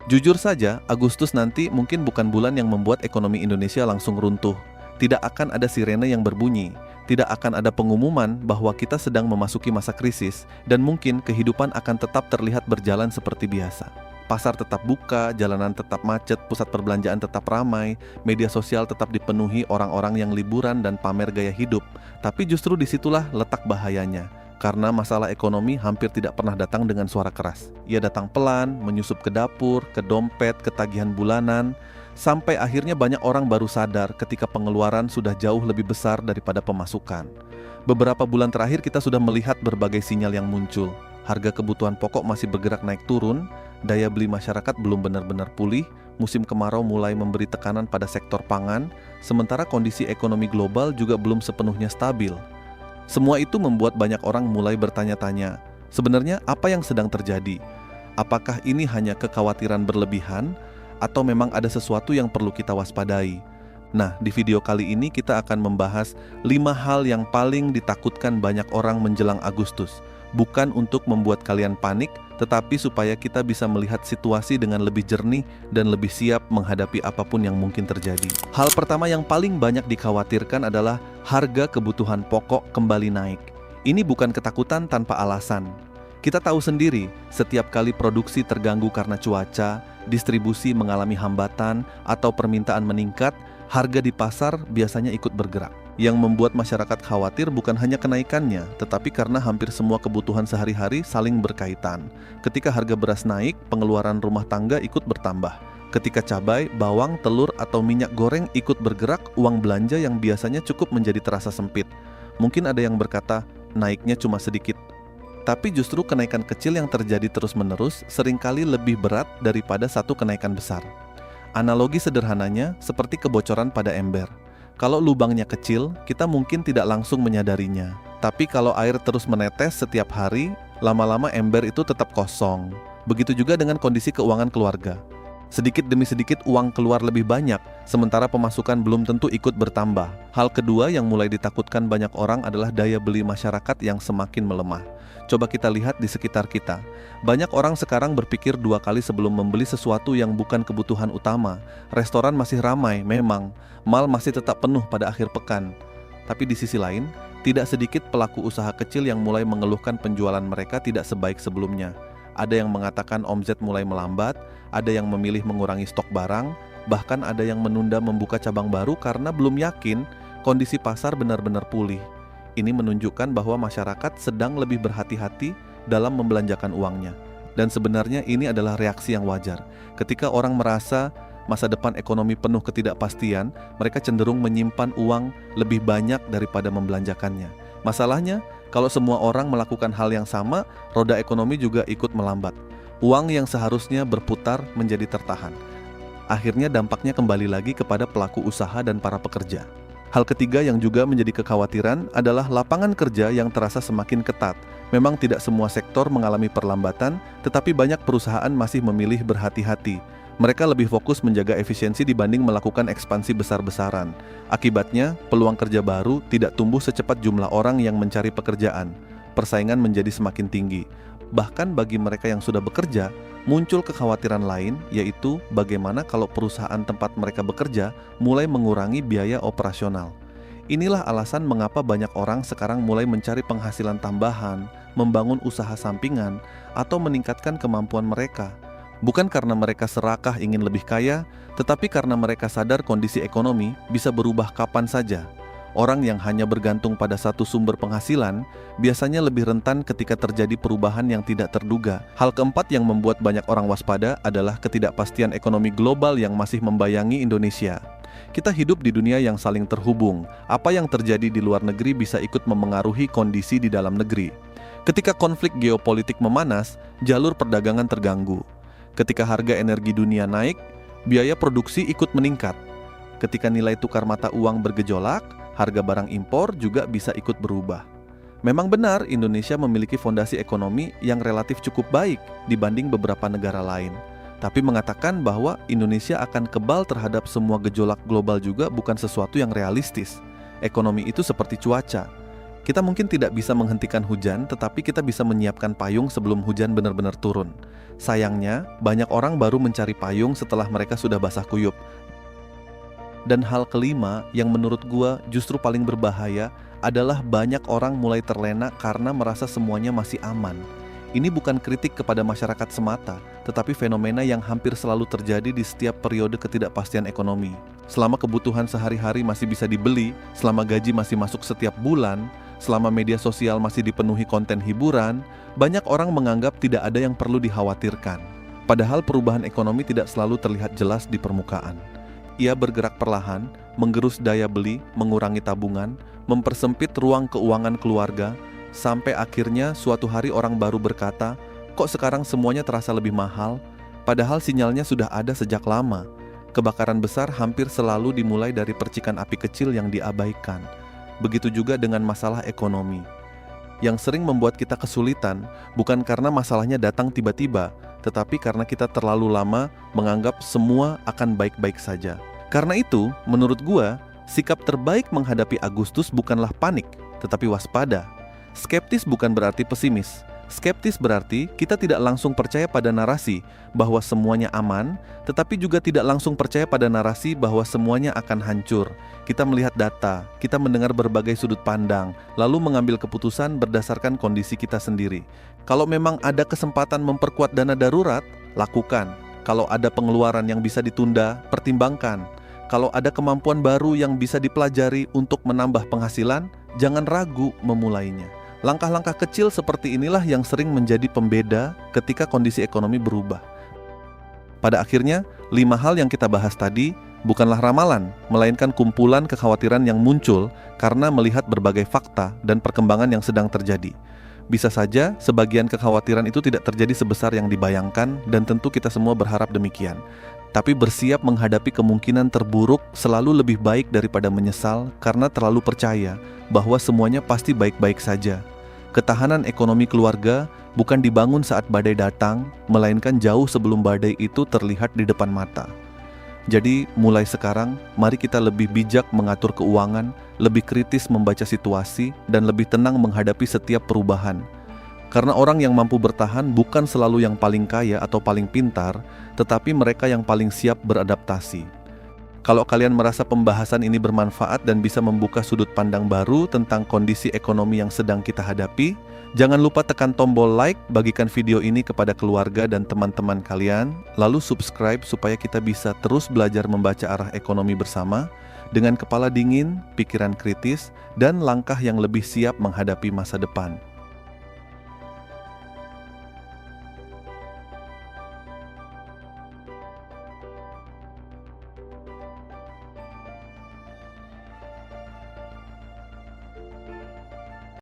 Jujur saja, Agustus nanti mungkin bukan bulan yang membuat ekonomi Indonesia langsung runtuh. Tidak akan ada sirene yang berbunyi, tidak akan ada pengumuman bahwa kita sedang memasuki masa krisis, dan mungkin kehidupan akan tetap terlihat berjalan seperti biasa. Pasar tetap buka, jalanan tetap macet, pusat perbelanjaan tetap ramai, media sosial tetap dipenuhi orang-orang yang liburan dan pamer gaya hidup. Tapi justru disitulah letak bahayanya. Karena masalah ekonomi hampir tidak pernah datang dengan suara keras. Ia datang pelan, menyusup ke dapur, ke dompet, ketagihan bulanan, sampai akhirnya banyak orang baru sadar ketika pengeluaran sudah jauh lebih besar daripada pemasukan. Beberapa bulan terakhir kita sudah melihat berbagai sinyal yang muncul. Harga kebutuhan pokok masih bergerak naik turun, daya beli masyarakat belum benar-benar pulih, musim kemarau mulai memberi tekanan pada sektor pangan, sementara kondisi ekonomi global juga belum sepenuhnya stabil. Semua itu membuat banyak orang mulai bertanya-tanya, sebenarnya apa yang sedang terjadi? Apakah ini hanya kekhawatiran berlebihan, atau memang ada sesuatu yang perlu kita waspadai? Nah, di video kali ini kita akan membahas 5 hal yang paling ditakutkan banyak orang menjelang Agustus. Bukan untuk membuat kalian panik, tetapi supaya kita bisa melihat situasi dengan lebih jernih dan lebih siap menghadapi apapun yang mungkin terjadi. Hal pertama yang paling banyak dikhawatirkan adalah harga kebutuhan pokok kembali naik. Ini bukan ketakutan tanpa alasan. Kita tahu sendiri, setiap kali produksi terganggu karena cuaca, distribusi mengalami hambatan, atau permintaan meningkat, harga di pasar biasanya ikut bergerak. Yang membuat masyarakat khawatir bukan hanya kenaikannya, tetapi karena hampir semua kebutuhan sehari-hari saling berkaitan. Ketika harga beras naik, pengeluaran rumah tangga ikut bertambah. Ketika cabai, bawang, telur, atau minyak goreng ikut bergerak, uang belanja yang biasanya cukup menjadi terasa sempit. Mungkin ada yang berkata, naiknya cuma sedikit. Tapi justru kenaikan kecil yang terjadi terus-menerus seringkali lebih berat daripada satu kenaikan besar. Analogi sederhananya seperti kebocoran pada ember. Kalau lubangnya kecil, kita mungkin tidak langsung menyadarinya. Tapi kalau air terus menetes setiap hari, lama-lama ember itu tetap kosong. Begitu juga dengan kondisi keuangan keluarga. Sedikit demi sedikit uang keluar lebih banyak, sementara pemasukan belum tentu ikut bertambah. Hal kedua yang mulai ditakutkan banyak orang adalah daya beli masyarakat yang semakin melemah. Coba kita lihat di sekitar kita. Banyak orang sekarang berpikir 2 kali sebelum membeli sesuatu yang bukan kebutuhan utama. Restoran masih ramai, memang. Mal masih tetap penuh pada akhir pekan. Tapi di sisi lain, tidak sedikit pelaku usaha kecil yang mulai mengeluhkan penjualan mereka tidak sebaik sebelumnya. Ada yang mengatakan omset mulai melambat, ada yang memilih mengurangi stok barang, bahkan ada yang menunda membuka cabang baru karena belum yakin kondisi pasar benar-benar pulih. Ini menunjukkan bahwa masyarakat sedang lebih berhati-hati dalam membelanjakan uangnya. Dan sebenarnya ini adalah reaksi yang wajar. Ketika orang merasa masa depan ekonomi penuh ketidakpastian, mereka cenderung menyimpan uang lebih banyak daripada membelanjakannya. Masalahnya, kalau semua orang melakukan hal yang sama, roda ekonomi juga ikut melambat. Uang yang seharusnya berputar menjadi tertahan. Akhirnya dampaknya kembali lagi kepada pelaku usaha dan para pekerja. Hal ketiga yang juga menjadi kekhawatiran adalah lapangan kerja yang terasa semakin ketat. Memang tidak semua sektor mengalami perlambatan, tetapi banyak perusahaan masih memilih berhati-hati. Mereka lebih fokus menjaga efisiensi dibanding melakukan ekspansi besar-besaran. Akibatnya, peluang kerja baru tidak tumbuh secepat jumlah orang yang mencari pekerjaan. Persaingan menjadi semakin tinggi. Bahkan bagi mereka yang sudah bekerja, muncul kekhawatiran lain, yaitu bagaimana kalau perusahaan tempat mereka bekerja mulai mengurangi biaya operasional. Inilah alasan mengapa banyak orang sekarang mulai mencari penghasilan tambahan, membangun usaha sampingan, atau meningkatkan kemampuan mereka. Bukan karena mereka serakah ingin lebih kaya, tetapi karena mereka sadar kondisi ekonomi bisa berubah kapan saja. Orang yang hanya bergantung pada satu sumber penghasilan biasanya lebih rentan ketika terjadi perubahan yang tidak terduga. Hal keempat yang membuat banyak orang waspada adalah ketidakpastian ekonomi global yang masih membayangi Indonesia. Kita hidup di dunia yang saling terhubung. Apa yang terjadi di luar negeri bisa ikut memengaruhi kondisi di dalam negeri. Ketika konflik geopolitik memanas, jalur perdagangan terganggu. Ketika harga energi dunia naik, biaya produksi ikut meningkat. Ketika nilai tukar mata uang bergejolak, harga barang impor juga bisa ikut berubah. Memang benar Indonesia memiliki fondasi ekonomi yang relatif cukup baik dibanding beberapa negara lain. Tapi mengatakan bahwa Indonesia akan kebal terhadap semua gejolak global juga bukan sesuatu yang realistis. Ekonomi itu seperti cuaca. Kita mungkin tidak bisa menghentikan hujan, tetapi kita bisa menyiapkan payung sebelum hujan benar-benar turun. Sayangnya, banyak orang baru mencari payung setelah mereka sudah basah kuyup. Dan hal kelima yang menurut gua justru paling berbahaya adalah banyak orang mulai terlena karena merasa semuanya masih aman. Ini bukan kritik kepada masyarakat semata, tetapi fenomena yang hampir selalu terjadi di setiap periode ketidakpastian ekonomi. Selama kebutuhan sehari-hari masih bisa dibeli, selama gaji masih masuk setiap bulan, selama media sosial masih dipenuhi konten hiburan, banyak orang menganggap tidak ada yang perlu dikhawatirkan. Padahal perubahan ekonomi tidak selalu terlihat jelas di permukaan. Ia bergerak perlahan, menggerus daya beli, mengurangi tabungan, mempersempit ruang keuangan keluarga, sampai akhirnya suatu hari orang baru berkata, "Kok sekarang semuanya terasa lebih mahal?" Padahal sinyalnya sudah ada sejak lama. Kebakaran besar hampir selalu dimulai dari percikan api kecil yang diabaikan. Begitu juga dengan masalah ekonomi. Yang sering membuat kita kesulitan bukan karena masalahnya datang tiba-tiba, tetapi karena kita terlalu lama menganggap semua akan baik-baik saja. Karena itu, menurut gua, sikap terbaik menghadapi Agustus bukanlah panik, tetapi waspada. Skeptis bukan berarti pesimis. Skeptis berarti kita tidak langsung percaya pada narasi bahwa semuanya aman, tetapi juga tidak langsung percaya pada narasi bahwa semuanya akan hancur. Kita melihat data, kita mendengar berbagai sudut pandang, lalu mengambil keputusan berdasarkan kondisi kita sendiri. Kalau memang ada kesempatan memperkuat dana darurat, lakukan. Kalau ada pengeluaran yang bisa ditunda, pertimbangkan. Kalau ada kemampuan baru yang bisa dipelajari untuk menambah penghasilan, jangan ragu memulainya. Langkah-langkah kecil seperti inilah yang sering menjadi pembeda ketika kondisi ekonomi berubah. Pada akhirnya, 5 hal yang kita bahas tadi bukanlah ramalan, melainkan kumpulan kekhawatiran yang muncul karena melihat berbagai fakta dan perkembangan yang sedang terjadi. Bisa saja sebagian kekhawatiran itu tidak terjadi sebesar yang dibayangkan, dan tentu kita semua berharap demikian. Tapi bersiap menghadapi kemungkinan terburuk selalu lebih baik daripada menyesal karena terlalu percaya bahwa semuanya pasti baik-baik saja. Ketahanan ekonomi keluarga bukan dibangun saat badai datang, melainkan jauh sebelum badai itu terlihat di depan mata. Jadi mulai sekarang, mari kita lebih bijak mengatur keuangan, lebih kritis membaca situasi, dan lebih tenang menghadapi setiap perubahan. Karena orang yang mampu bertahan bukan selalu yang paling kaya atau paling pintar, tetapi mereka yang paling siap beradaptasi. Kalau kalian merasa pembahasan ini bermanfaat dan bisa membuka sudut pandang baru tentang kondisi ekonomi yang sedang kita hadapi, jangan lupa tekan tombol like, bagikan video ini kepada keluarga dan teman-teman kalian, lalu subscribe supaya kita bisa terus belajar membaca arah ekonomi bersama, dengan kepala dingin, pikiran kritis, dan langkah yang lebih siap menghadapi masa depan.